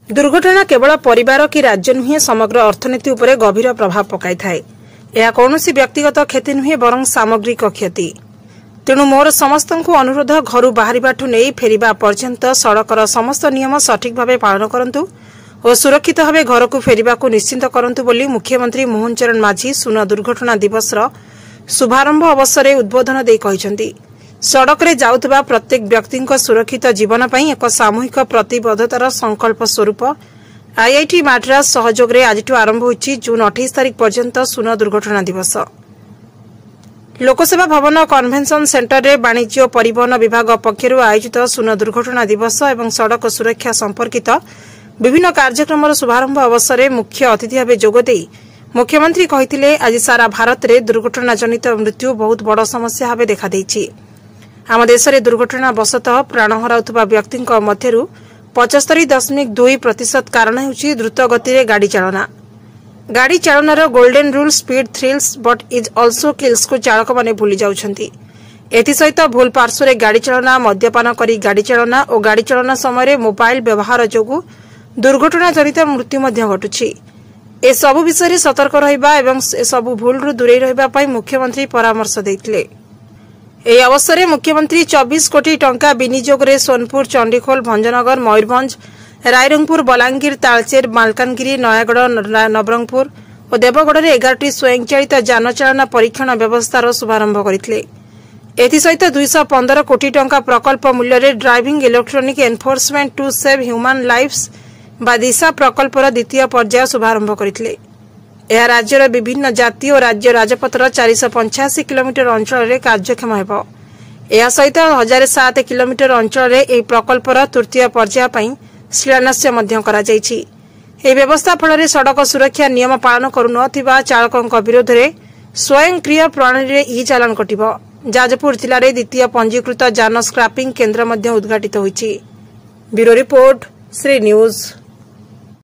दुर्घटना केवल परिवार कि राज्य नुहे समग्र अर्थनीति उपरे गभीर प्रभाव पकाई थाए। यह कौनसी व्यक्तिगत क्षति नुहे बरं सामग्रिक क्षति। तेणु मोर समस्त अनुरोध घर बाहर नहीं फेरिबा पर्यंत सड़कर समस्त नियम सठिक भाव पालन करंतु और सुरक्षित भाव घर को फेरिबा को निश्चिंत करंतु बोली मुख्यमंत्री मोहन चरण माझी सुन दुर्घटना दिवस शुभारंभ अवसर में उद्बोधन दे कहिसेंति। सड़क रे जाउतबा प्रत्येक व्यक्ति सुरक्षित जीवन पई एक सामूहिक प्रतिबद्धतार संकल्प स्वरूप आईआईटी माड्रास सहयोग रे आज आरंभ होइछि जून 28 तारिख पर्यंत सुन दुर्घटना दिवस। लोकसेवा भवन कन्वेंशन सेंटर रे वाणिज्य परिवहन विभाग पक्षरु आयोजित सुन दुर्घटना दिवस एवं सड़क सुरक्षा संपर्कित विभिन्न कार्यक्रम शुभारंभ अवसर में मुख्य अतिथि भाव जोगदे मुख्यमंत्री कहिथिले आज सारा भारत में दुर्घटना जनित मृत्यु बहुत बड़ समस्या भाव देखा देछि। आम देश में दुर्घटना वशतः प्राण हराउथुबा व्यक्ति मध्यरु 75.2% कारण हेउछि द्रुत गति रे गाड़ी चालना। गाड़ी चालनार golden rule speed thrills but is also kills को चालक माने भूली जाउछंती। एथिसहित भूल पार्श्व रे गाड़ी चालना, मद्यपान करी गाड़ी चालना और गाड़ी चालना समय मोबाइल व्यवहार जोगु दुर्घटना जनित मृत्यु मध्य घटुछि। ए सबु विषय सतर्क रहिबा एवं सबु भूलरु दूरे रहिबा पई मुख्यमंत्री परामर्श दैथिले। ଏହି ଅବସରରେ ମୁଖ୍ୟମନ୍ତ୍ରୀ 24 କୋଟି ଟଙ୍କା ବିନିଯୋଗରେ ସୋନପୁର, ଚଣ୍ଡିଖୋଲ, ଭଞ୍ଜନଗର, ମୟୂରଭଞ୍ଜ, ରାଇରଙ୍ଗପୁର, ବଲାଙ୍ଗୀର, ତାଳଚେର, ମାଲକାନଗିରି, ନୟାଗଡ଼, ନବରଙ୍ଗପୁର ଓ ଦେବଗଡ଼ରେ 11ଟି ସ୍ୱୟଂଚାଳିତ ଯାନ ଚାଳନା ପରୀକ୍ଷଣ ବ୍ୟବସ୍ଥାର ଶୁଭାରମ୍ଭ କରିଥିଲେ। ଏଥିସହିତ 215 କୋଟି ଟଙ୍କା ପ୍ରକଳ୍ପ ମୂଲ୍ୟରେ driving electronic enforcement to save human lives ବା ଦିଶା ପ୍ରକଳ୍ପର ଦ୍ୱିତୀୟ ପର୍ଯ୍ୟାୟ ଶୁଭାରମ୍ଭ କରିଥିଲେ। यह राज्यर विभिन्न जाति और राज्य राजपथर 485 किलोमीटर अंचल कार्यक्षम हेब। यह सहित 1007 किलोमीटर अंचल यह प्रकल्पर तृतीय पर्याय शिलान्यास यह व्यवस्था फल सड़क सुरक्षा नियम पालन करुनथिबा चालकों विरोध में स्वयंक्रिय प्रणाली ई चालान कटिब। जाजपुर जिले में द्वितीय पंजीकृत जान स्क्रैपिंग केन्द्र उद्घाटित होइछि। Bureau report Shri news.